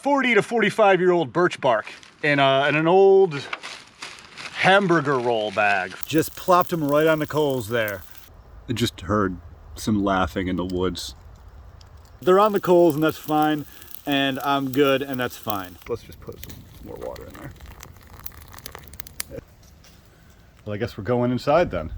40 to 45-year-old birch bark in an old hamburger roll bag. Just plopped them right on the coals there. I just heard some laughing in the woods. They're on the coals and that's fine, and I'm good and that's fine. Let's just put some more water in there. Well, I guess we're going inside then.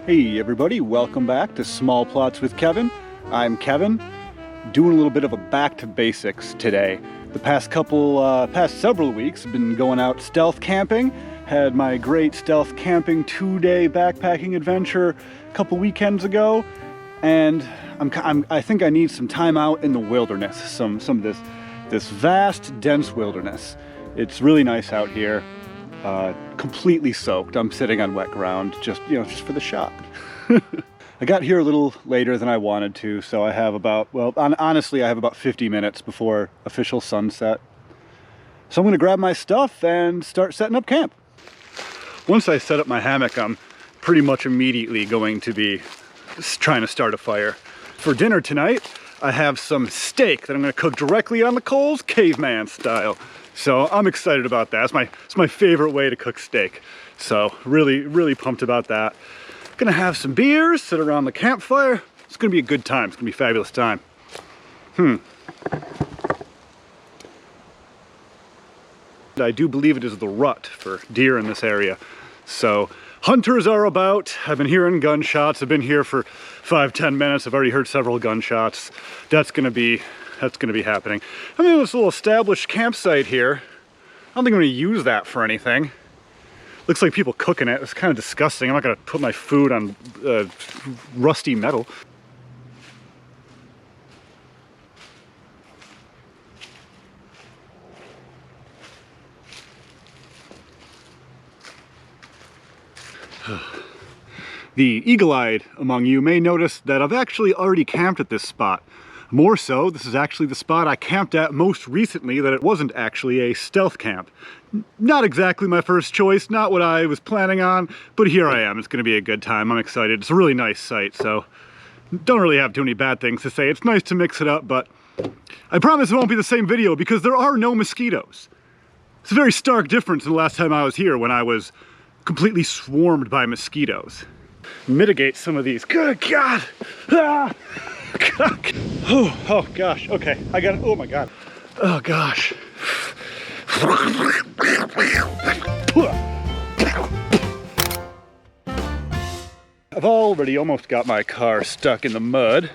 Hey everybody, welcome back to Small Plots with Kevin. I'm Kevin, doing a little bit of a back to basics today. The past several weeks I've been going out stealth camping. Had my great stealth camping 2-day backpacking adventure a couple weekends ago, and I think I need some time out in the wilderness, some of this vast, dense wilderness. It's really nice out here. Completely soaked. I'm sitting on wet ground just for the shot. I got here a little later than I wanted to, so I have honestly I have about 50 minutes before official sunset. So I'm going to grab my stuff and start setting up camp. Once I set up my hammock, I'm pretty much immediately going to be trying to start a fire. For dinner tonight, I have some steak that I'm going to cook directly on the coals, caveman style. So I'm excited about that. It's my favorite way to cook steak. So really pumped about that. Gonna have some beers, sit around the campfire. It's gonna be a good time. It's gonna be a fabulous time. I do believe it is the rut for deer in this area. So hunters are about. I've been hearing gunshots. I've been here for 5-10 minutes. I've already heard several gunshots. That's gonna be happening. I mean, this little established campsite here. I don't think I'm gonna use that for anything. Looks like people cooking it. It's kind of disgusting. I'm not gonna put my food on rusty metal. The eagle-eyed among you may notice that I've actually already camped at this spot. More so, this is actually the spot I camped at most recently that it wasn't actually a stealth camp. Not exactly my first choice, not what I was planning on, but here I am. It's going to be a good time. I'm excited. It's a really nice site, so don't really have too many bad things to say. It's nice to mix it up, but I promise it won't be the same video because there are no mosquitoes. It's a very stark difference in the last time I was here when I was completely swarmed by mosquitoes. Mitigate some of these. Good God! Ah! Oh gosh, okay, I got it. Oh my God. Oh gosh. I've already almost got my car stuck in the mud.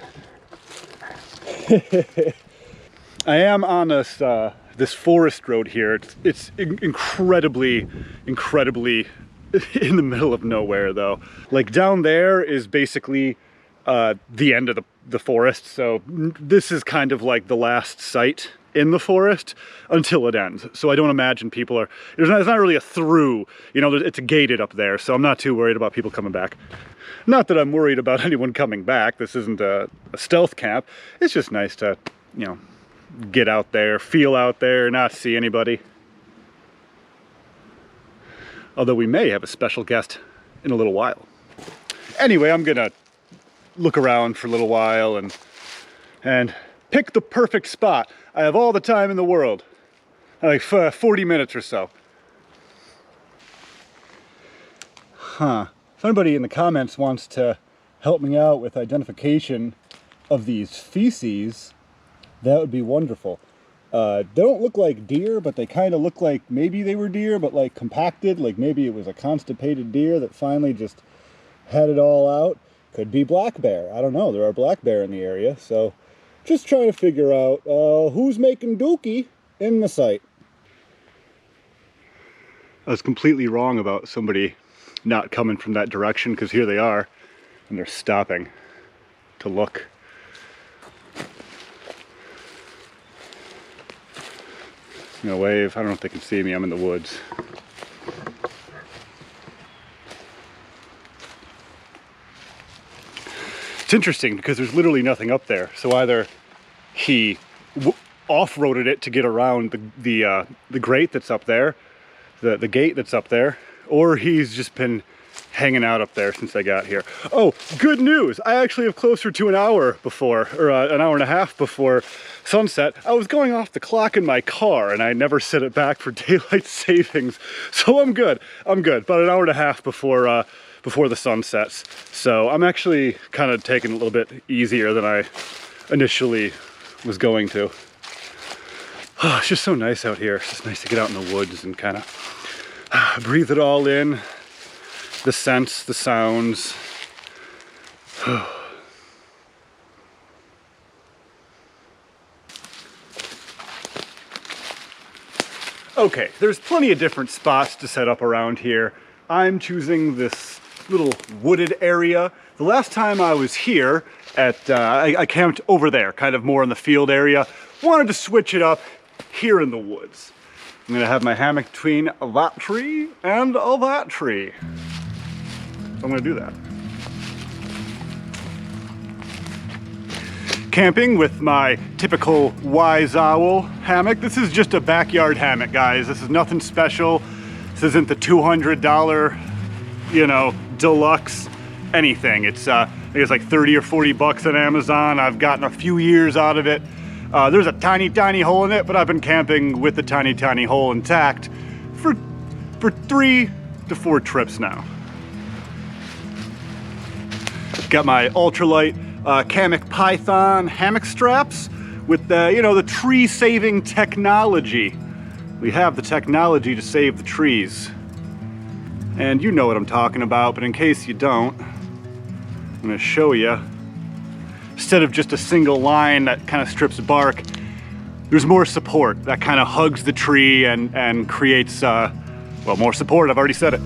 I am on this forest road here. It's incredibly in the middle of nowhere though. Like down there is basically the end of the forest, so this is kind of like the last site in the forest until it ends. So I don't imagine people are, it's not really a through, it's gated up there, so I'm not too worried about people coming back. Not that I'm worried about anyone coming back. This isn't a stealth camp. It's just nice to, get out there, feel out there, not see anybody. Although we may have a special guest in a little while. Anyway, I'm gonna look around for a little while and pick the perfect spot. I have all the time in the world, like 40 minutes or so. If anybody in the comments wants to help me out with identification of these feces, that would be wonderful. They don't look like deer, but they kind of look like maybe they were deer, but like compacted, like maybe it was a constipated deer that finally just had it all out. Could be black bear. I don't know. There are black bear in the area, so just trying to figure out who's making dookie in the site. I was completely wrong about somebody not coming from that direction, because here they are, and they're stopping to look. I'm gonna wave. I don't know if they can see me. I'm in the woods. It's interesting because there's literally nothing up there. So either he off-roaded it to get around the grate that's up there, the gate that's up there, or he's just been hanging out up there since I got here. Oh, good news! I actually have closer to an hour before, or an hour and a half before sunset. I was going off the clock in my car and I never set it back for daylight savings. So I'm good. About an hour and a half before the sun sets. So I'm actually kind of taking it a little bit easier than I initially was going to. Oh, it's just so nice out here. It's just nice to get out in the woods and kind of breathe it all in. The scents, the sounds. Okay, there's plenty of different spots to set up around here. I'm choosing this little wooded area. The last time I was here I camped over there, kind of more in the field area. Wanted to switch it up here in the woods. I'm gonna have my hammock between that tree and that tree. So I'm gonna do that. Camping with my typical wise owl hammock. This is just a backyard hammock, guys. This is nothing special. This isn't the $200, you know, deluxe anything. It's I think it's like 30 or 40 bucks on Amazon. I've gotten a few years out of it. There's a tiny hole in it, but I've been camping with the tiny hole intact for 3 to 4 trips now. Got my ultralight Kamak Python hammock straps with the, you know, the tree saving technology. We have the technology to save the trees. And you know what I'm talking about, but in case you don't, I'm gonna show you. Instead of just a single line that kind of strips bark, there's more support that kind of hugs the tree and creates, well, more support. I've already said it.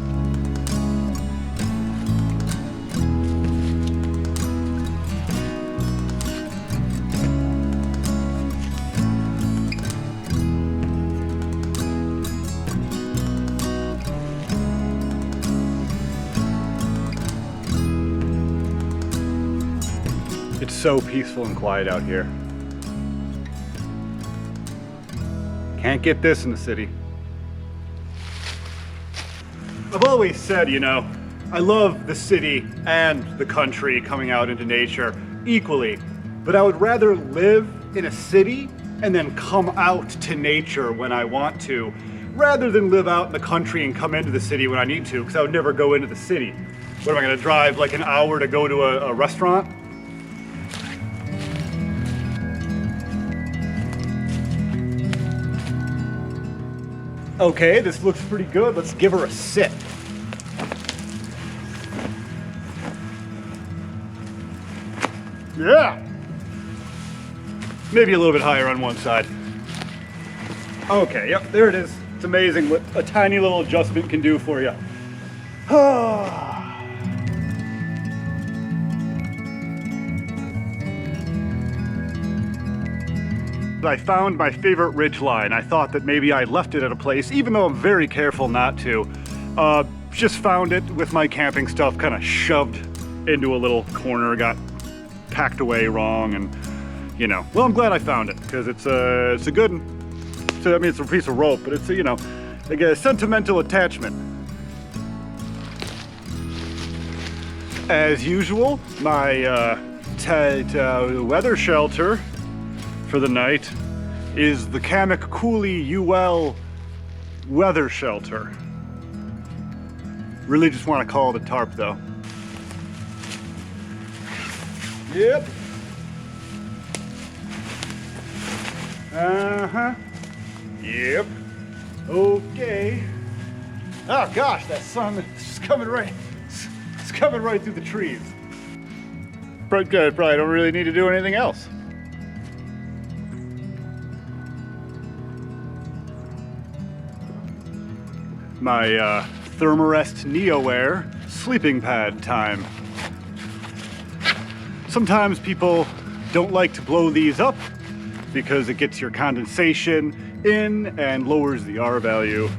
It's so peaceful and quiet out here. Can't get this in the city. I've always said, you know, I love the city and the country coming out into nature equally, but I would rather live in a city and then come out to nature when I want to, rather than live out in the country and come into the city when I need to, because I would never go into the city. What am I gonna drive like an hour to go to a restaurant? Okay, this looks pretty good. Let's give her a sit. Yeah. Maybe a little bit higher on one side. Okay, yep, there it is. It's amazing what a tiny little adjustment can do for you. I found my favorite ridge line. I thought that maybe I left it at a place, even though I'm very careful not to. Just found it with my camping stuff kind of shoved into a little corner, got packed away wrong, and you know. Well, I'm glad I found it because it's a good. I mean, it's a piece of rope, but it's a, you know, like a sentimental attachment. As usual, my weather shelter for the night is the Kamak Coulee UL weather shelter. Really just want to call it a tarp though. Yep. Uh-huh. Yep. Okay. Oh gosh, that sun is coming right, it's coming right through the trees. Probably don't really need to do anything else. My Thermarest NeoAir sleeping pad time. Sometimes people don't like to blow these up because it gets your condensation in and lowers the R value.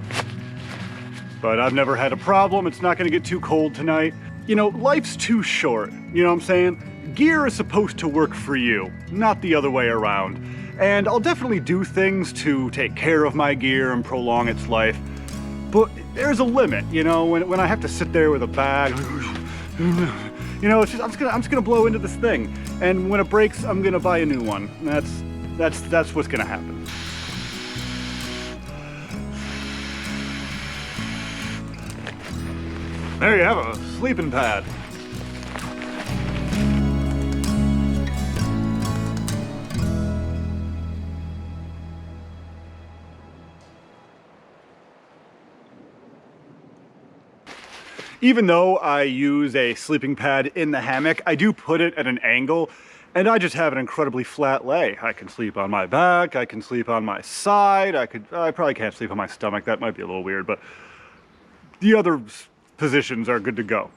But I've never had a problem. It's not gonna get too cold tonight. You know, life's too short, you know what I'm saying? gear is supposed to work for you, not the other way around. And I'll definitely do things to take care of my gear and prolong its life. But there's a limit, you know, when I have to sit there with a bag, you know, it's just, I'm just gonna blow into this thing. And when it breaks, I'm gonna buy a new one. That's what's gonna happen. There you have a sleeping pad. Even though I use a sleeping pad in the hammock, I do put it at an angle, and I just have an incredibly flat lay. I can sleep on my back, I can sleep on my side, I probably can't sleep on my stomach, that might be a little weird, but the other positions are good to go.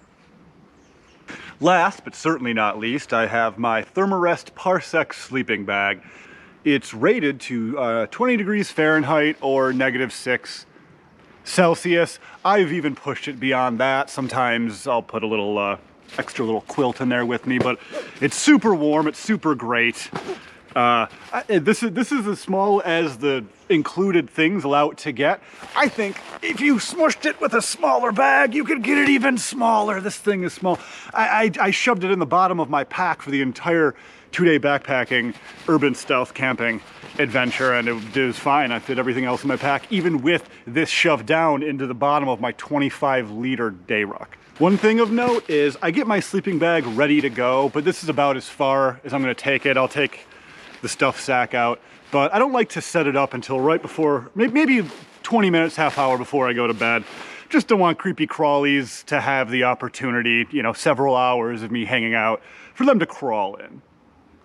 Last, but certainly not least, I have my Thermarest Parsec sleeping bag. It's rated to 20 degrees Fahrenheit or -6 Celsius. I've even pushed it beyond that. Sometimes I'll put a little extra little quilt in there with me, but it's super warm, it's super great. This is as small as the included things allow it to get. I think if you smushed it with a smaller bag, you could get it even smaller. This thing is small. I shoved it in the bottom of my pack for the entire 2-day backpacking, urban stealth camping adventure, and it was fine. I fit everything else in my pack, even with this shoved down into the bottom of my 25-liter day ruck. One thing of note is I get my sleeping bag ready to go, but this is about as far as I'm gonna take it. I'll take the stuff sack out, but I don't like to set it up until right before, maybe 20 minutes, half hour before I go to bed. Just don't want creepy crawlies to have the opportunity, you know, several hours of me hanging out for them to crawl in.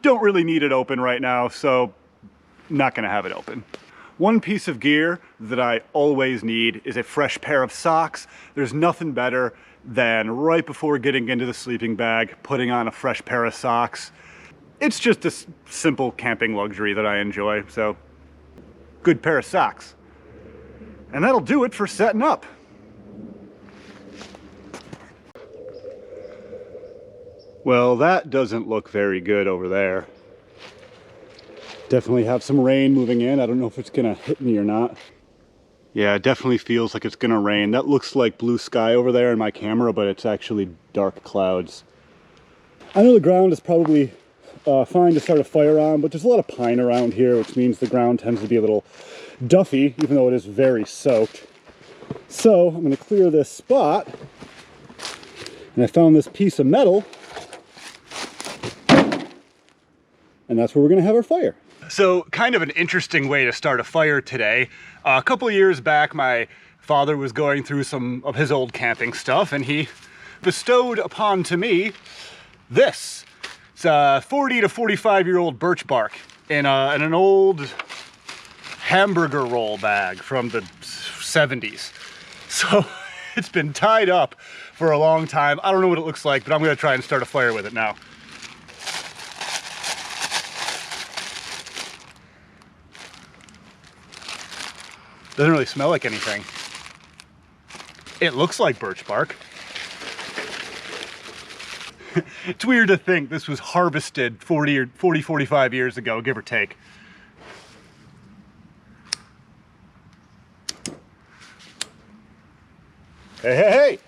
Don't really need it open right now, so not gonna have it open. One piece of gear that I always need is a fresh pair of socks. There's nothing better than right before getting into the sleeping bag, putting on a fresh pair of socks. It's just a simple camping luxury that I enjoy, so good pair of socks. And that'll do it for setting up. Well, that doesn't look very good over there. Definitely have some rain moving in. I don't know if it's gonna hit me or not. Yeah, it definitely feels like it's gonna rain. That looks like blue sky over there in my camera, but it's actually dark clouds. I know the ground is probably fine to start a fire on, but there's a lot of pine around here, which means the ground tends to be a little duffy, even though it is very soaked. So I'm gonna clear this spot, and I found this piece of metal, and that's where we're gonna have our fire. So kind of an interesting way to start a fire today. A couple of years back, my father was going through some of his old camping stuff, and he bestowed upon to me this. It's a 40 to 45-year-old birch bark in an old hamburger roll bag from the 70s. So it's been tied up for a long time. I don't know what it looks like, but I'm gonna try and start a fire with it now. Doesn't really smell like anything. It looks like birch bark. It's weird to think this was harvested 45 years ago, give or take. Hey, hey, hey!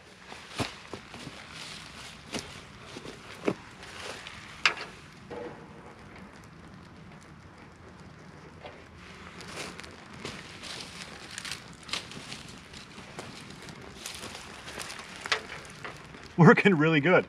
Working really good.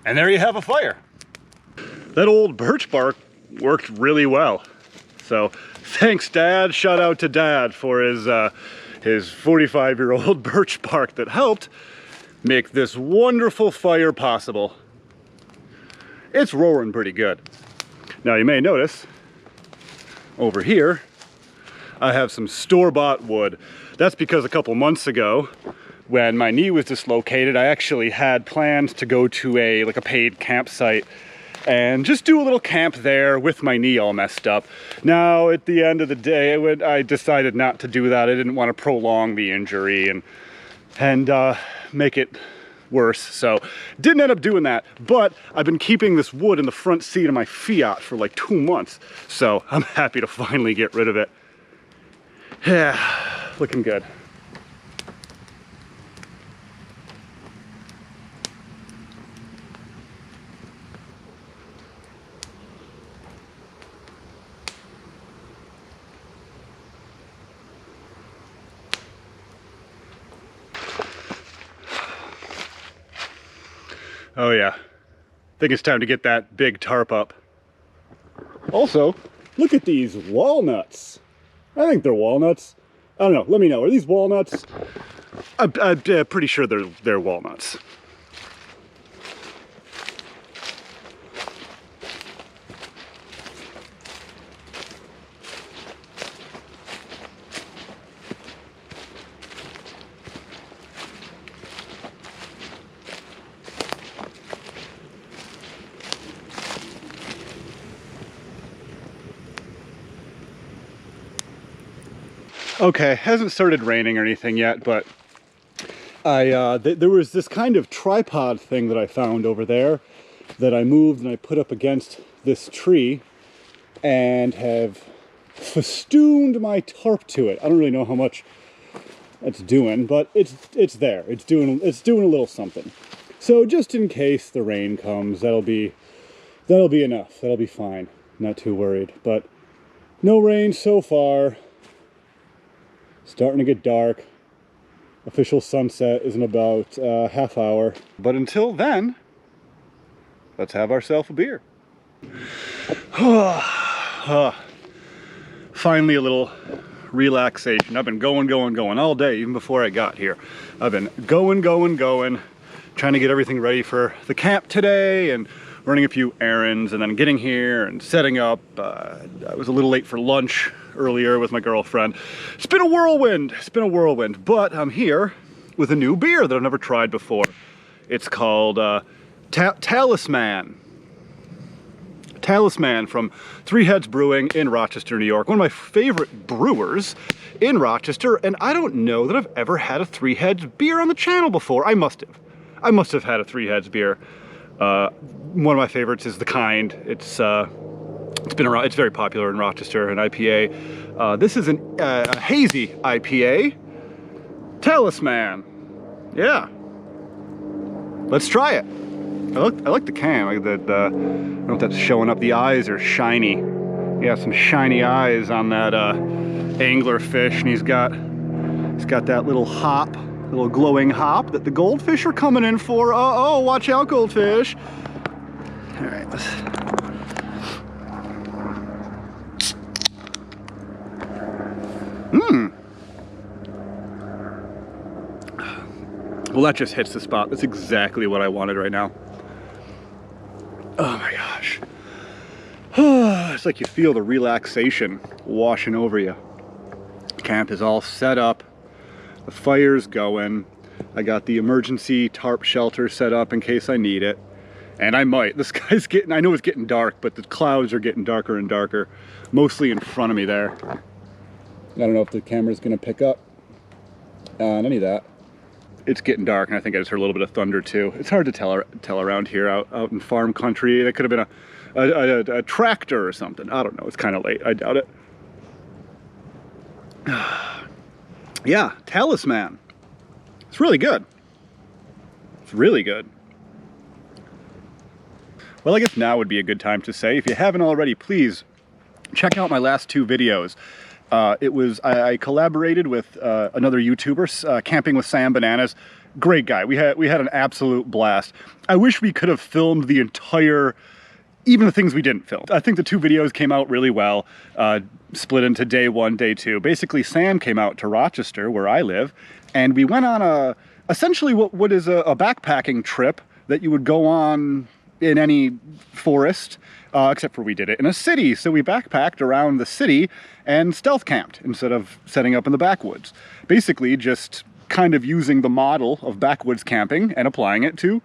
And there you have a fire. That old birch bark worked really well. So thanks, Dad. Shout out to Dad for his 45-year-old birch bark that helped make this wonderful fire possible. it's roaring pretty good. Now you may notice over here, I have some store-bought wood. That's because a couple months ago, when my knee was dislocated, I actually had plans to go to a paid campsite and just do a little camp there with my knee all messed up. Now, at the end of the day, I decided not to do that. I didn't want to prolong the injury and make it worse, so didn't end up doing that. But I've been keeping this wood in the front seat of my Fiat for like 2 months, so I'm happy to finally get rid of it. Yeah, looking good. Oh yeah, I think it's time to get that big tarp up. Also, look at these walnuts. I think they're walnuts. I don't know, let me know, are these walnuts? I'm pretty sure they're walnuts. Okay, hasn't started raining or anything yet, but there was this kind of tripod thing that I found over there that I moved and I put up against this tree and have festooned my tarp to it. I don't really know how much it's doing, but it's there. It's doing a little something. So just in case the rain comes, that'll be enough. That'll be fine. Not too worried. But no rain so far. Starting to get dark. Official sunset is in about half hour. But until then, let's have ourselves a beer. Finally a little relaxation. I've been going all day, even before I got here. I've been going, trying to get everything ready for the camp today and running a few errands and then getting here and setting up. I was a little late for lunch earlier with my girlfriend. It's been a whirlwind, but I'm here with a new beer that I've never tried before. It's called Talisman. Talisman from Three Heads Brewing in Rochester, New York. One of my favorite brewers in Rochester, and I don't know that I've ever had a Three Heads beer on the channel before. I must have had a Three Heads beer. One of my favorites is The Kind. It's been around, it's very popular in Rochester, an IPA. This is a hazy IPA. Talisman. Yeah. Let's try it. I like the can. I don't know if that's showing up. The eyes are shiny. Yeah, some shiny eyes on that angler fish, and he's got that little hop, little glowing hop that the goldfish are coming in for. Oh, watch out, goldfish. All right, let's. Well, that just hits the spot. That's exactly what I wanted right now. Oh my gosh. It's like you feel the relaxation washing over you. Camp is all set up. The fire's going. I got the emergency tarp shelter set up in case I need it. And I might. The sky's getting, I know it's getting dark, but the clouds are getting darker and darker. Mostly in front of me there. I don't know if the camera's gonna pick up on any of that. It's getting dark, and I think I just heard a little bit of thunder too. It's hard to tell around here out in farm country. That could have been a tractor or something. I don't know. It's kind of late. I doubt it. Yeah, Talisman. It's really good. It's really good. Well, I guess now would be a good time to say, if you haven't already, please check out my last 2 videos. I collaborated with another YouTuber, Camping with Sam Bananas. Great guy. We had an absolute blast. I wish we could have filmed the entire, even the things we didn't film. I think the 2 videos came out really well, split into day 1, day 2. Basically, Sam came out to Rochester, where I live, and we went on essentially what is a backpacking trip that you would go on in any forest, except for we did it in a city. So we backpacked around the city and stealth camped instead of setting up in the backwoods. Basically just kind of using the model of backwoods camping and applying it to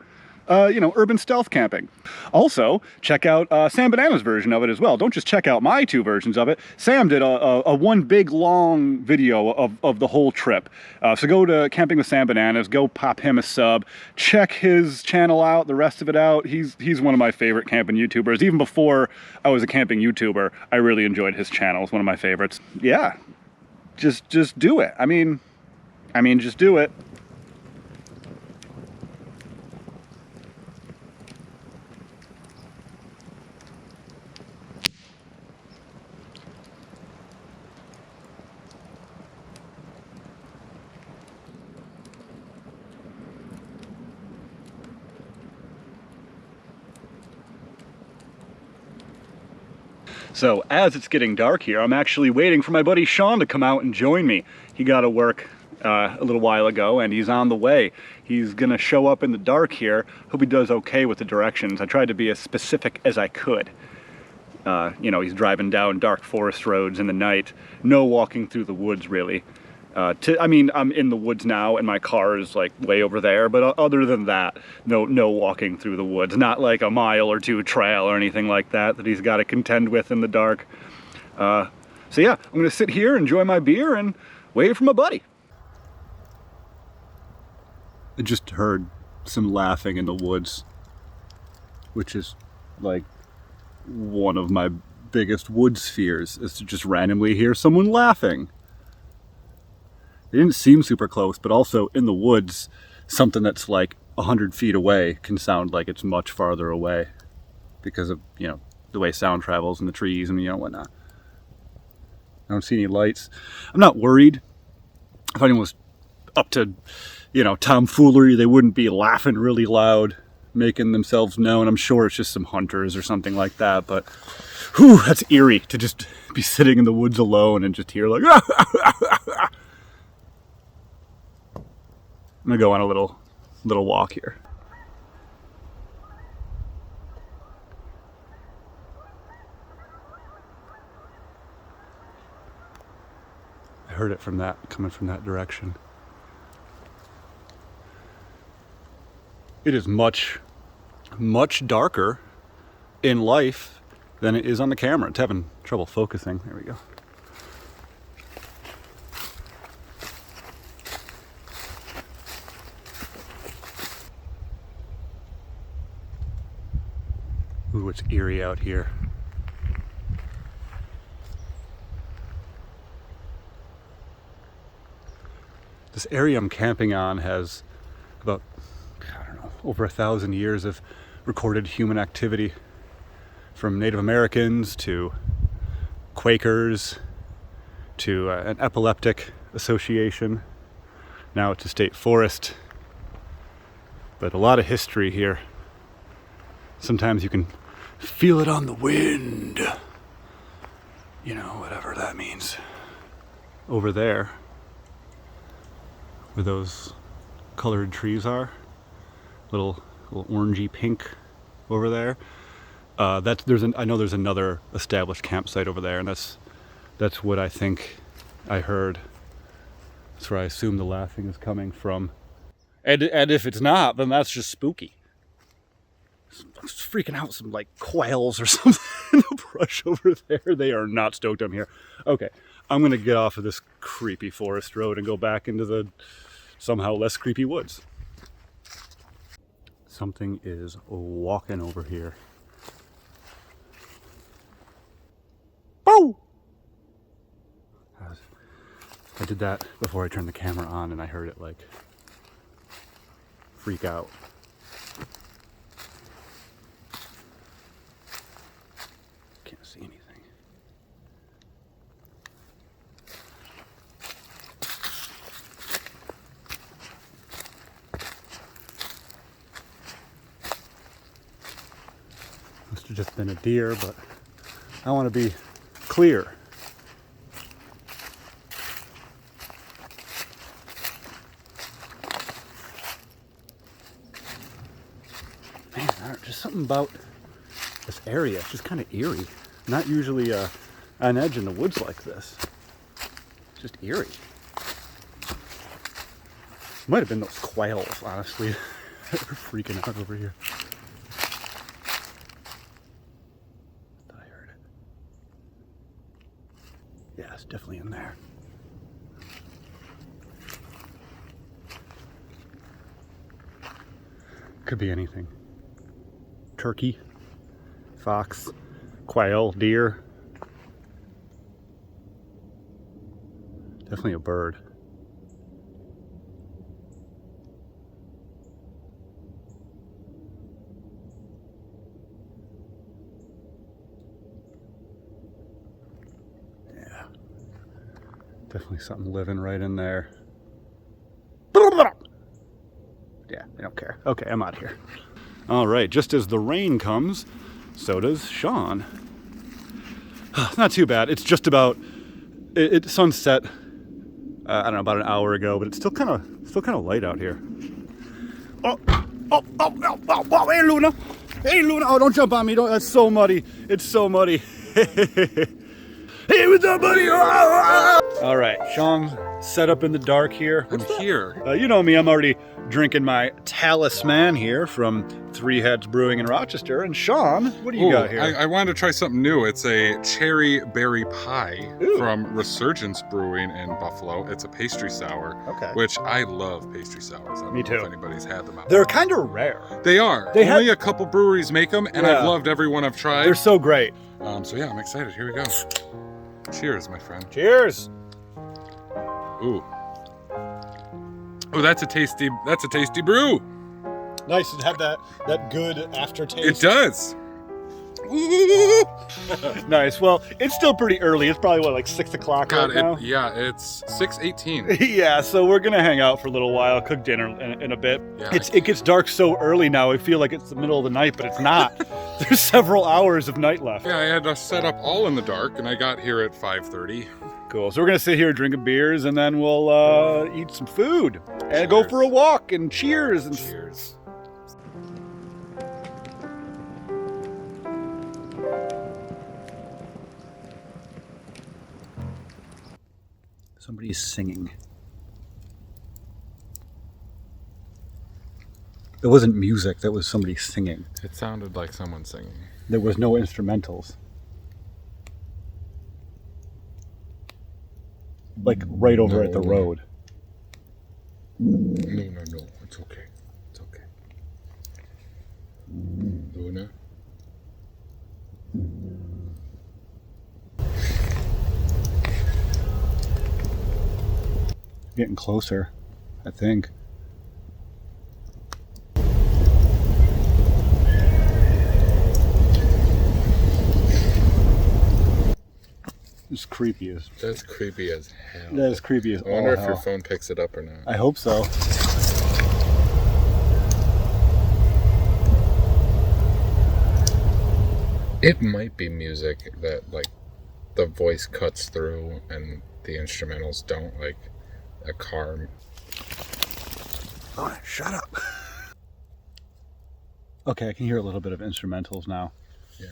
urban stealth camping. Also, check out Sam Banana's version of it as well. Don't just check out my two versions of it. Sam did a one big long video of the whole trip. So go to Camping with Sam Bananas, go pop him a sub, check his channel out, the rest of it out. He's one of my favorite camping YouTubers. Even before I was a camping YouTuber, I really enjoyed his channel. It's one of my favorites. Yeah, just do it. I mean, just do it. So as it's getting dark here, I'm actually waiting for my buddy Sean to come out and join me. He got to work a little while ago and he's on the way. He's gonna show up in the dark here. Hope he does okay with the directions. I tried to be as specific as I could. He's driving down dark forest roads in the night. No walking through the woods really. I'm in the woods now and my car is like way over there, but other than that, no walking through the woods. Not like a mile or two trail or anything like that he's got to contend with in the dark. So yeah, I'm gonna sit here, enjoy my beer, and wait for my buddy. I just heard some laughing in the woods, which is like one of my biggest woods fears, is to just randomly hear someone laughing. They didn't seem super close, but also in the woods, something that's like 100 feet away can sound like it's much farther away because of, the way sound travels in the trees and, whatnot. I don't see any lights. I'm not worried. If anyone was up to, tomfoolery, they wouldn't be laughing really loud, making themselves known. I'm sure it's just some hunters or something like that, but whew, that's eerie to just be sitting in the woods alone and just hear like, I'm gonna go on a little walk here. I heard it coming from that direction. It is much, much darker in life than it is on the camera. It's having trouble focusing. There we go. Ooh, it's eerie out here. This area I'm camping on has about, over 1,000 years of recorded human activity, from Native Americans to Quakers to an epileptic association. Now it's a state forest, but a lot of history here. Sometimes you can feel it on the wind. Whatever that means. Over there, where those colored trees are, little orangey pink over there. I know there's another established campsite over there, and that's what I think I heard. That's where I assume the laughing is coming from. And if it's not, then that's just spooky. I'm just freaking out some like quails or something in the brush over there. They are not stoked I'm here. Okay, I'm gonna get off of this creepy forest road and go back into the somehow less creepy woods. Something is walking over here. Bow! I did that before I turned the camera on and I heard it like freak out. Can't see anything. Must have just been a deer, but I want to be clear. Man, just something about this area. It's just kind of eerie. Not usually an edge in the woods like this. Just eerie. Might have been those quails, honestly. They're freaking out over here. I thought I heard it. Yeah, it's definitely in there. Could be anything. Turkey, fox, quail, deer. Definitely a bird. Yeah. Definitely something living right in there. Yeah, I don't care. Okay, I'm out of here. All right, just as the rain comes, so does Sean. Not too bad. It's just about it sunset. I don't know, about an hour ago, but it's still kind of light out here. Oh, hey Luna, hey Luna! Oh, don't jump on me! Don't. That's so muddy. It's so muddy. Hey, what's up, buddy? All right, Sean, set up in the dark here. I'm here. You know me. I'm already drinking my talisman here from Three Heads Brewing in Rochester. And Sean, what do you got here? I wanted to try something new. It's a cherry berry pie from Resurgence Brewing in Buffalo. It's a pastry sour, which I love pastry sours. I don't know if anybody's had them out. They're kind of rare. They are. Only a couple breweries make them, and I've loved every one I've tried. They're so great. So yeah, I'm excited. Here we go. Cheers, my friend. Cheers. Ooh. Oh, that's a tasty brew. Nice. It had that good aftertaste. It does. Nice. Well, it's still pretty early. It's probably like 6 o'clock right now. Yeah, it's 6:18. Yeah, so we're gonna hang out for a little while, cook dinner in a bit. Yeah, it gets dark so early now. I feel like it's the middle of the night, but it's not. There's several hours of night left. Yeah, I had to set up all in the dark, and I got here at 5:30. Cool. So we're gonna sit here drinking beers, and then we'll eat some food and go for a walk. And cheers. And cheers. Somebody's singing. It wasn't music, that was somebody singing. It sounded like someone singing. There was no instrumentals. Like right over at the road. No. It's okay. It's okay. Luna? Getting closer, I think. It's creepy as... That's creepy as hell. That is creepy as I wonder if hell. your phone picks it up or not. I hope so. It might be music that, like, the voice cuts through and the instrumentals don't, like a car. Oh, shut up. Okay, I can hear a little bit of instrumentals now. Yeah.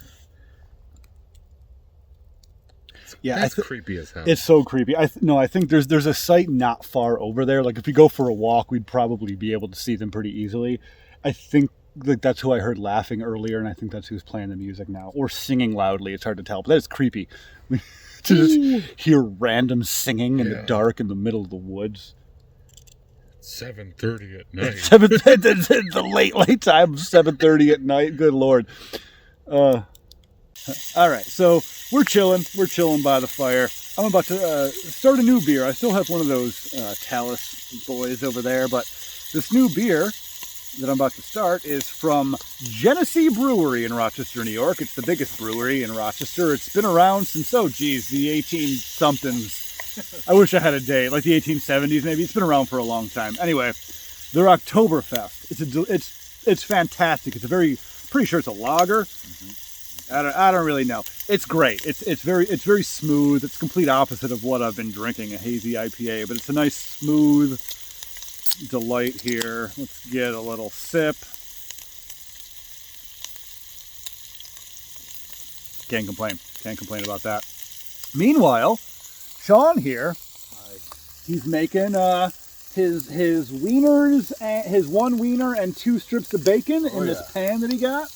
Yeah, that's creepy as hell. It's so creepy. I think there's a site not far over there. Like if we go for a walk, we'd probably be able to see them pretty easily. I think like that's who I heard laughing earlier, and I think that's who's playing the music now or singing loudly. It's hard to tell, but that is creepy. To just hear random singing in the dark in the middle of the woods. 7:30 at night. The late time of 7:30 at night. Good Lord. All right, so we're chilling by the fire. I'm about to start a new beer. I still have one of those Talus boys over there, but this new beer that I'm about to start is from Genesee Brewery in Rochester, New York. It's the biggest brewery in Rochester. It's been around since, the 18-somethings. I wish I had a date, like the 1870s maybe. It's been around for a long time. Anyway, their Oktoberfest. It's fantastic. Pretty sure it's a lager. I don't really know. It's great. It's very smooth. It's complete opposite of what I've been drinking, a hazy IPA, but it's a nice smooth delight here. Let's get a little sip. Can't complain. Can't complain about that. Meanwhile, Sean here, he's making his wieners, his one wiener and 2 strips of bacon in this pan that he got.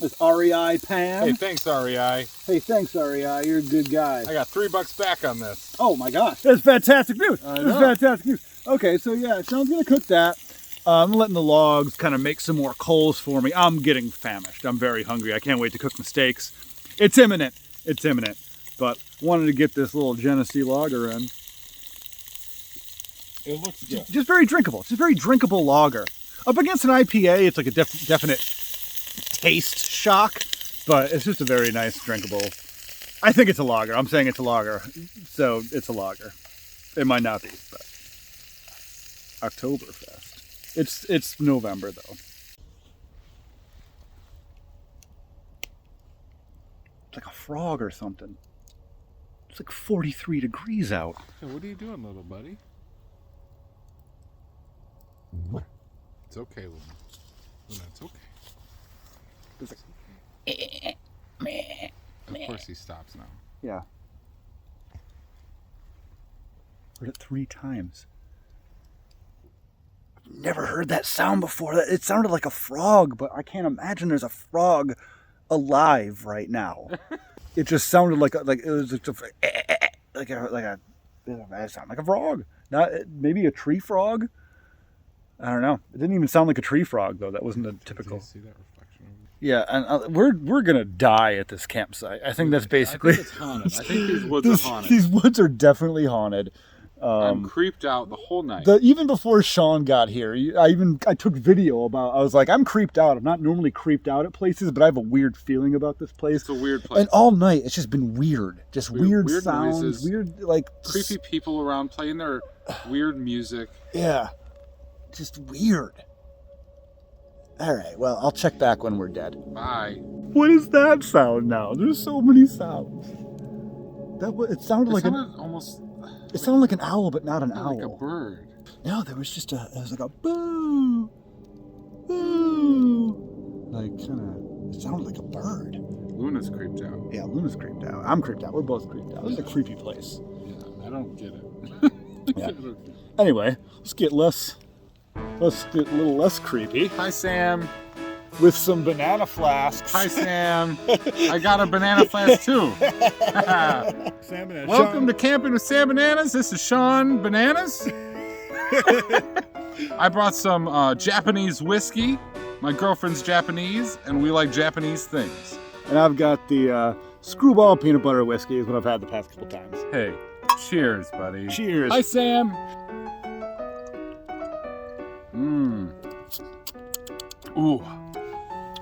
This REI pan. Hey, thanks, REI. Hey, thanks, REI. You're a good guy. I got $3 back on this. Oh my gosh, that's fantastic news. That's fantastic news. Okay, so yeah, Sean's gonna cook that. I'm letting the logs kind of make some more coals for me. I'm getting famished. I'm very hungry. I can't wait to cook my steaks. It's imminent. It's imminent. But wanted to get this little Genesee lager in. It looks good. Just very drinkable. It's a very drinkable lager. Up against an IPA, it's like a definite taste shock, but it's just a very nice drinkable. I think it's a lager. I'm saying it's a lager, so it's a lager. It might not be, but Oktoberfest. It's November though. It's like a frog or something. It's like 43 degrees out. Hey, what are you doing, little buddy? It's okay, Luna. Luna, it's okay. Of course he stops now. Yeah. Heard it 3 times. I've never heard that sound before. It sounded like a frog, but I can't imagine there's a frog alive right now. It just sounded like it was just like a sound like a frog. Not maybe a tree frog. I don't know. It didn't even sound like a tree frog though. That wasn't a typical. See that reflection? Yeah, and we're gonna die at this campsite. I think that's basically. I think it's haunted. I think these woods are haunted. These woods are definitely haunted. I'm creeped out the whole night. Even before Sean got here, I took video about. I was like, I'm creeped out. I'm not normally creeped out at places, but I have a weird feeling about this place. It's a weird place. And all night, it's just been weird. Just weird sounds, noises, weird like creepy people around playing their weird music. Yeah, just weird. All right, well, I'll check back when we're dead. Bye. What is that sound now? There's so many sounds. It sounded like almost. It sounded like an owl, but not an owl. Like a bird. No, there was just it was like a boo, boo. Like it sounded like a bird. Luna's creeped out. Yeah, Luna's creeped out. I'm creeped out. We're both creeped out. This is a creepy place. Yeah, I don't get it. Yeah. Anyway, let's get a little less creepy. Hi, Sam. With some banana flasks. Hi, Sam. I got a banana flask too. Sam Bananas. Welcome to Camping with Sam Bananas. This is Sean Bananas. I brought some Japanese whiskey. My girlfriend's Japanese, and we like Japanese things. And I've got the screwball peanut butter whiskey is what I've had the past couple times. Hey, cheers, buddy. Cheers. Hi, Sam. Ooh.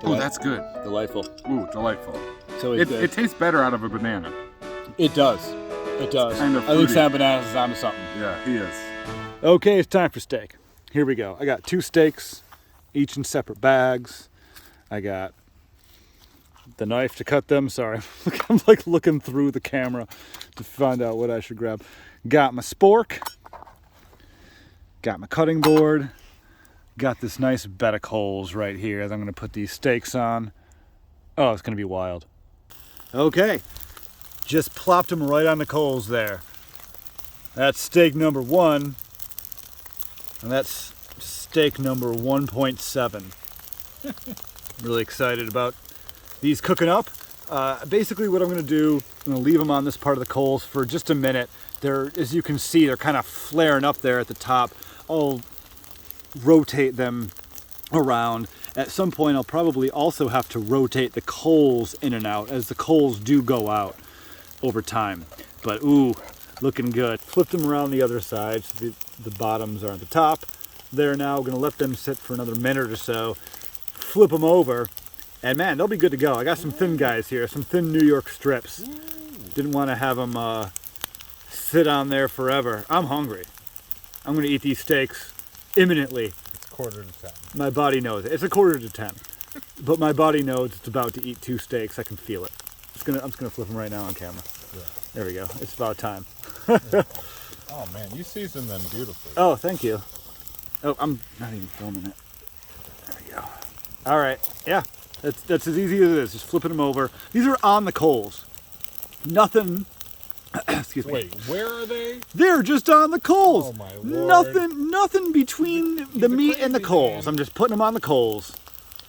Oh, that's good. Delightful. Ooh, delightful. So it tastes better out of a banana. It does. It does. Kind of I think fruity. Sam Bananas is onto something. Yeah, he is. Okay, it's time for steak. Here we go. I got 2 steaks, each in separate bags. I got the knife to cut them. Sorry, I'm like looking through the camera to find out what I should grab. Got my spork. Got my cutting board. Got this nice bed of coals right here that I'm going to put these steaks on. Oh, it's going to be wild. Okay, just plopped them right on the coals there. That's steak number 1, and that's steak number 1.7. Really excited about these cooking up. Basically what I'm going to do, I'm going to leave them on this part of the coals for just a minute. They're, as you can see, they're kind of flaring up there at the top. I'll rotate them around. At some point I'll probably also have to rotate the coals in and out, as the coals do go out over time. But ooh, looking good. Flip them around the other side so the bottoms are at the top. There now, we're gonna let them sit for another minute or so. Flip them over, and man, they'll be good to go. I got some thin guys here, some thin New York strips. Didn't want to have them sit on there forever. I'm hungry. I'm gonna eat these steaks imminently. It's 9:45. My body knows it. It's 9:45, but my body knows it's about to eat 2 steaks. I can feel it. I'm just gonna flip them right now on camera. Yeah. There we go. It's about time. Oh man, you seasoned them beautifully. Oh, thank you. Oh, I'm not even filming it. There we go. All right. Yeah. That's as easy as it is. Just flipping them over. These are on the coals. Nothing. Excuse me. Wait, where are they? They're just on the coals. Oh my Lord. Nothing between the meat and the coals. I'm just putting them on the coals.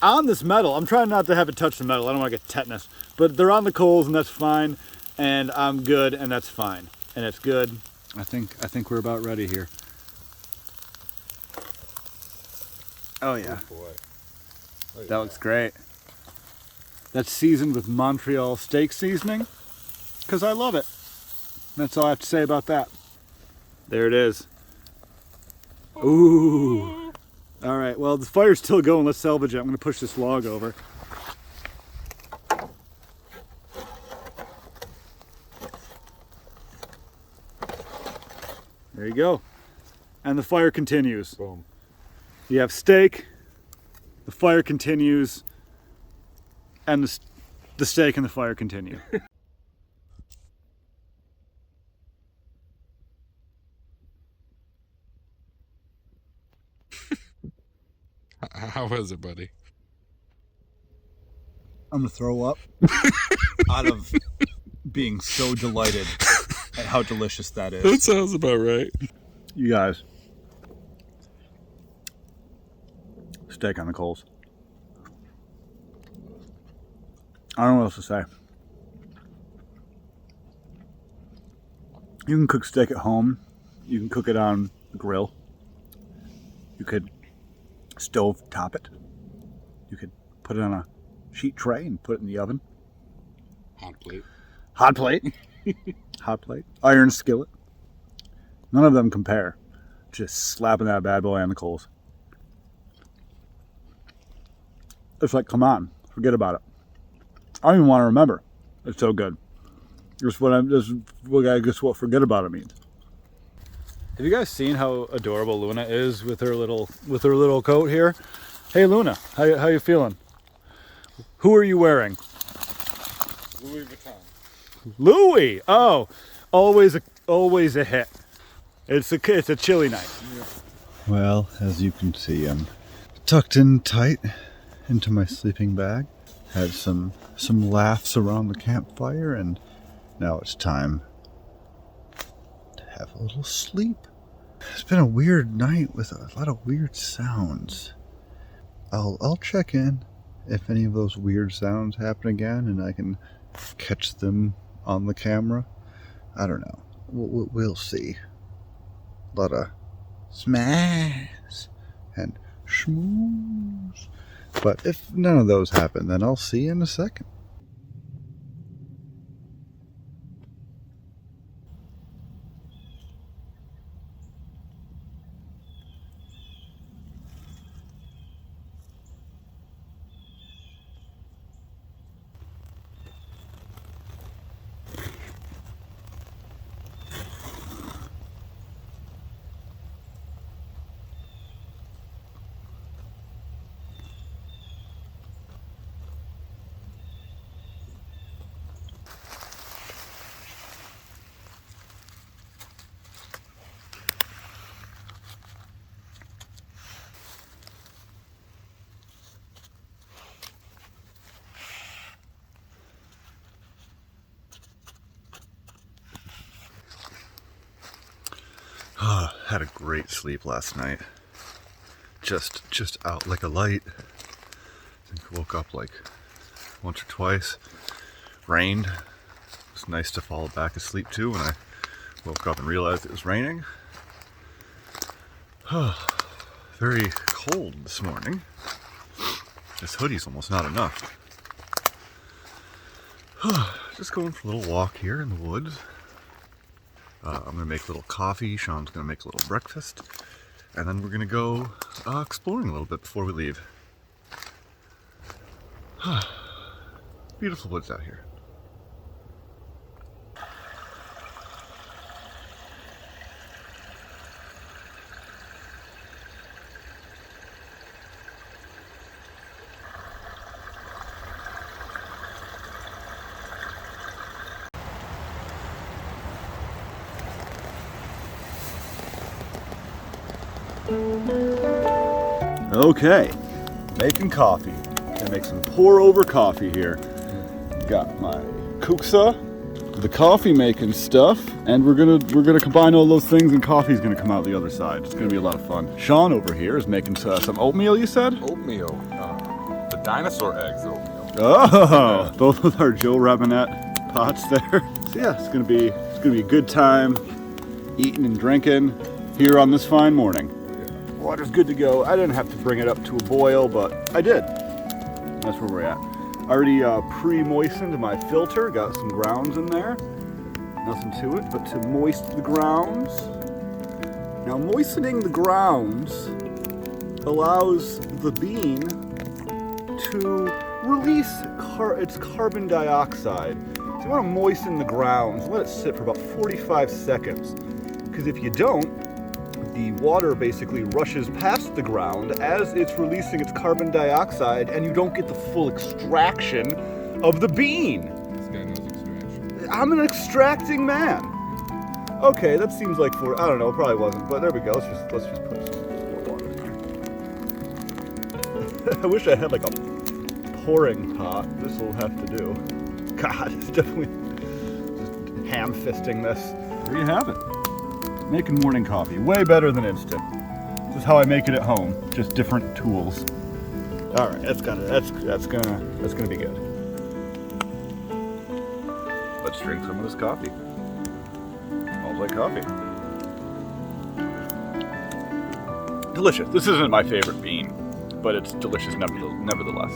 On this metal. I'm trying not to have it touch the metal. I don't want to get tetanus. But they're on the coals, and that's fine. And I'm good, and that's fine. And it's good. I think we're about ready here. Oh yeah. Oh boy. Oh, yeah. That looks great. That's seasoned with Montreal steak seasoning, because I love it. That's all I have to say about that. There it is. Ooh. All right, well, the fire's still going. Let's salvage it. I'm going to push this log over. There you go. And the fire continues. Boom. You have steak, the fire continues, and the steak and the fire continue. How is it, buddy? I'm gonna throw up out of being so delighted at how delicious that is. That sounds about right. You guys, steak on the coals. I don't know what else to say. You can cook steak at home. You can cook it on the grill. You could stove top it. You could put it on a sheet tray and put it in the oven. Hot plate. Hot plate. Hot plate. Iron skillet. None of them compare. Just slapping that bad boy on the coals. It's like, come on, forget about it. I don't even want to remember. It's so good. Just what forget about it means. Have you guys seen how adorable Luna is with her little coat here? Hey Luna, how you feeling? Who are you wearing? Louis Vuitton. Louis. Oh, always a hit. It's a chilly night. Yeah. Well, as you can see, I'm tucked in tight into my sleeping bag. Had some laughs around the campfire, and now it's time to have a little sleep. It's been a weird night with a lot of weird sounds. I'll check in if any of those weird sounds happen again, and I can catch them on the camera. I don't know. We'll see. A lot of smash and schmooze. But if none of those happen, then I'll see you in a second. Had a great sleep last night. Just out like a light. I think I woke up like once or twice. Rained. It was nice to fall back asleep too when I woke up and realized it was raining. Very cold this morning. This hoodie's almost not enough. Just going for a little walk here in the woods. I'm going to make a little coffee. Sean's going to make a little breakfast. And then we're going to go exploring a little bit before we leave. Beautiful woods out here. Okay, making coffee. Gonna make some pour-over coffee here. Got my kuksa, the coffee making stuff, and we're gonna combine all those things, and coffee's gonna come out the other side. It's gonna be a lot of fun. Sean over here is making some oatmeal. You said oatmeal, the dinosaur eggs oatmeal. Oh, both with our Joe Robinette pots there. So yeah, it's gonna be a good time eating and drinking here on this fine morning. Water's good to go. I didn't have to bring it up to a boil, but I did. That's where we're at. Already pre-moistened my filter. Got some grounds in there. Nothing to it but to moist the grounds. Now moistening the grounds allows the bean to release its carbon dioxide. So you want to moisten the grounds, let it sit for about 45 seconds. Because if you don't, the water basically rushes past the ground as it's releasing its carbon dioxide, and you don't get the full extraction of the bean. This guy knows extraction. I'm an extracting man. Okay, that seems like I don't know, it probably wasn't, but there we go. Let's just put some more water in there. I wish I had like a pouring pot. This will have to do. God, it's definitely just ham-fisting this. There you have it. Making morning coffee, way better than instant. This is how I make it at home, just different tools. All right, that's gonna be good. Let's drink some of this coffee. Smells like coffee. Delicious. This isn't my favorite bean, but it's delicious nevertheless.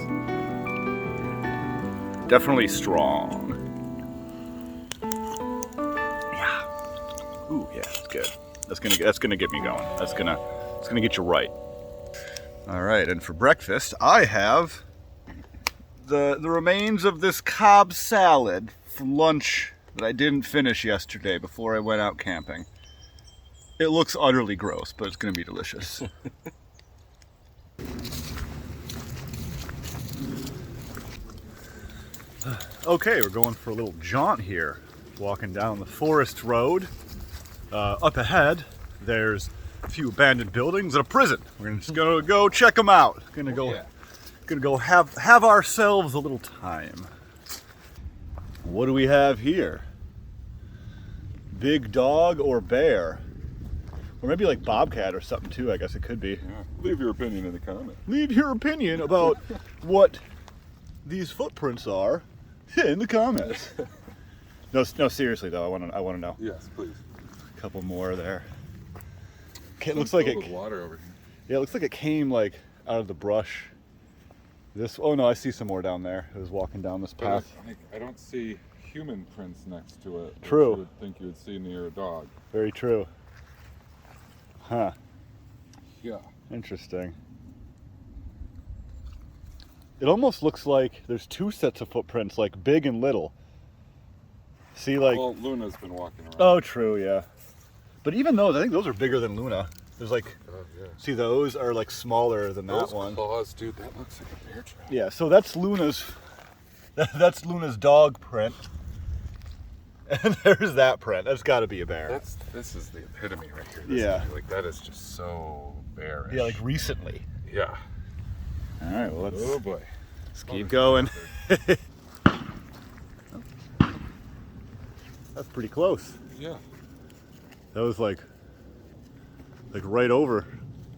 Definitely strong. Ooh, yeah, that's good. That's gonna get me going. It's gonna get you right. All right, and for breakfast, I have the remains of this Cobb salad from lunch that I didn't finish yesterday before I went out camping. It looks utterly gross, but it's gonna be delicious. Okay, we're going for a little jaunt here, walking down the forest road. Up ahead, there's a few abandoned buildings and a prison. We're just gonna go check them out. Gonna go have ourselves a little time. What do we have here? Big dog or bear? Or maybe like bobcat or something too, I guess it could be. Yeah. Leave your opinion in the comments. Leave your opinion about what these footprints are in the comments. No, seriously though, I want to know. Yes, please. A couple more there. It looks like water over here. Yeah, it looks like it came like out of the brush. Oh no, I see some more down there. It was walking down this path. I don't see human prints next to it. True. You would think you would see near a dog. Very true. Huh. Yeah. Interesting. It almost looks like there's two sets of footprints, like big and little. See, like. Well, Luna's been walking around. Oh, true, yeah. But even those, I think those are bigger than Luna. There's like, yeah. See, those are like smaller than that one. Claws, dude, that looks like a bear trap. Yeah, so that's Luna's. That's Luna's dog print. And there's that print. That's got to be a bear. This is the epitome right here. Yeah. Like that is just so bearish. Yeah, like recently. Yeah. All right, well Oh boy. Let's keep going. That's pretty close. Yeah. That was like right over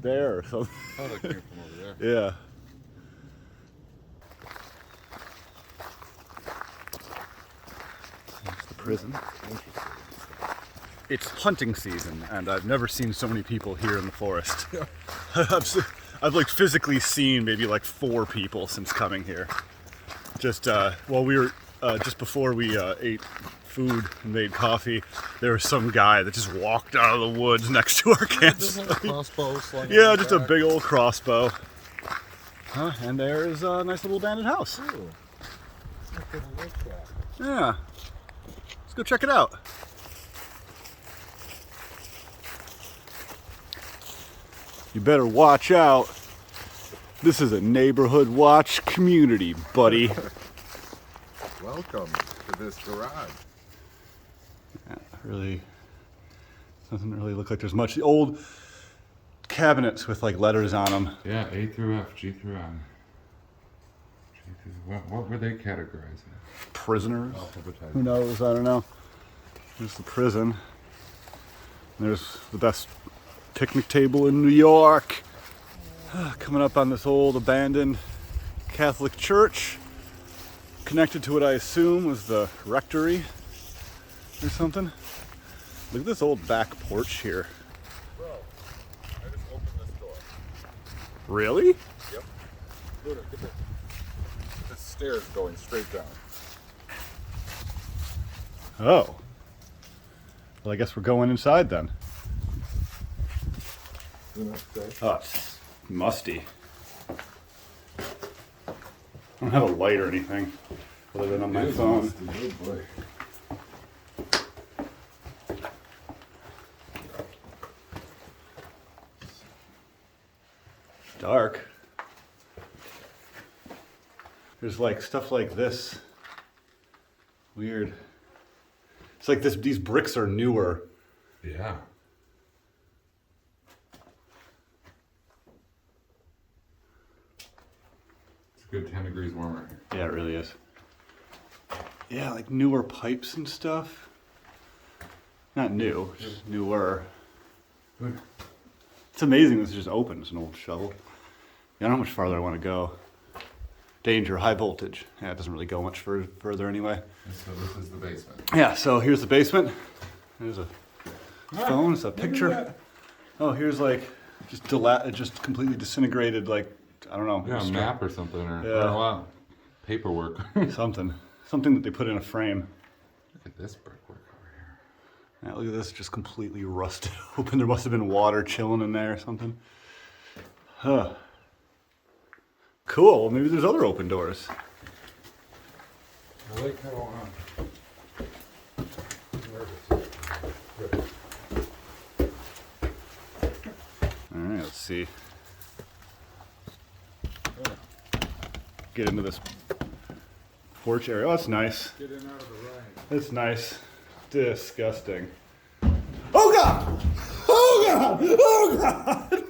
there or something. Oh, that came from over there. Yeah. That's the prison. It's hunting season, and I've never seen so many people here in the forest. I've like physically seen maybe like 4 people since coming here. Just just before we ate food and made coffee, there was some guy that just walked out of the woods next to our campsite. Yeah, just a big old crossbow. And there's a nice little abandoned house. Ooh. Yeah. Let's go check it out. You better watch out. This is a neighborhood watch community, buddy. Welcome to this garage. Really doesn't really look like there's much. The old cabinets with like letters on them. Yeah, A through F, G through M. What were they categorized as? Prisoners. Who knows? I don't know. There's the prison. There's the best picnic table in New York. Coming up on this old abandoned Catholic church. Connected to what I assume was the rectory or something. Look at this old back porch here. Bro, I just opened this door. Really? Yep. Look at the stairs going straight down. Oh. Well, I guess we're going inside then. Oh, it's musty. I don't have a light or anything other than on my phone. Musty. Oh boy. Dark. There's like stuff like this. Weird. It's like these bricks are newer. Yeah. It's a good 10 degrees warmer here. Yeah, it really is. Yeah, like newer pipes and stuff. Not new, just newer. Good. It's amazing this just opens, an old shovel. Yeah, I don't know how much farther I want to go. Danger, high voltage. Yeah, it doesn't really go much further anyway. And so this is the basement. Yeah, so here's the basement. There's a phone, it's a picture. Oh, here's like just completely disintegrated, like, I don't know. Yeah, a map or something, or yeah. wow, paperwork. Something that they put in a frame. Look at this brickwork over here. Yeah, look at this, just completely rusted open. There must have been water chilling in there or something. Huh. Cool, maybe there's other open doors. I like how, Alright, let's see. Get into this porch area. Oh, that's nice. get in out of the rain. That's nice. Disgusting. Oh god! Oh god! Oh god!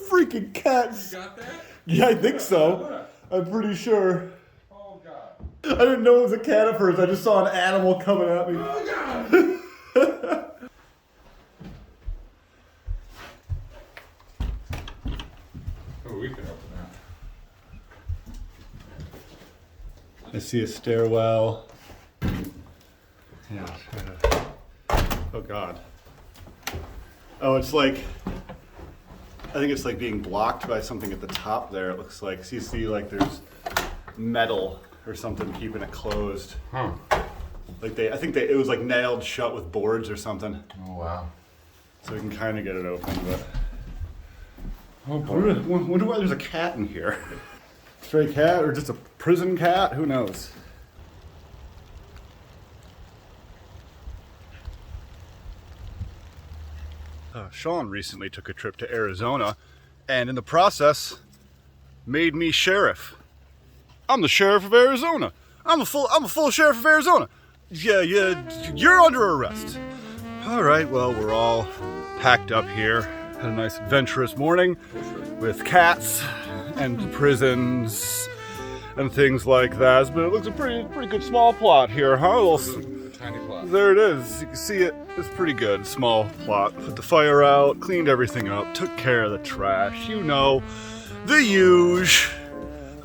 Freaking cats. You got that? Yeah, I think so. I'm pretty sure. Oh god. I didn't know it was a cat at first. I just saw an animal coming at me. Oh god! Oh, we can open that. I see a stairwell. Yeah. Oh god. Oh, it's like, I think it's like being blocked by something at the top there. It looks like. So you see like there's metal or something keeping it closed. Huh. Like I think it was like nailed shut with boards or something. Oh wow. So we can kind of get it open, but. Oh boy. Wonder why there's a cat in here. Stray cat or just a prison cat? Who knows? Sean recently took a trip to Arizona, and in the process, made me sheriff. I'm the sheriff of Arizona. I'm a full sheriff of Arizona. Yeah, you're under arrest. All right, well, we're all packed up here. Had a nice adventurous morning with cats and prisons and things like that. But it looks a pretty good small plot here, huh? Tiny plot. There it is. You can see it. It's pretty good. Small plot. Put the fire out, cleaned everything up, took care of the trash. You know, the huge.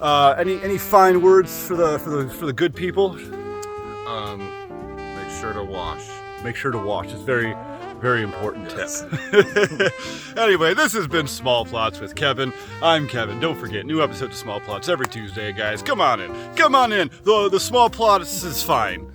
Any fine words for the good people? Make sure to wash. Make sure to wash. It's very, very important tip. Anyway, this has been Small Plots with Kevin. I'm Kevin. Don't forget, new episodes of Small Plots every Tuesday, guys. Come on in. Come on in. The Small Plots is fine.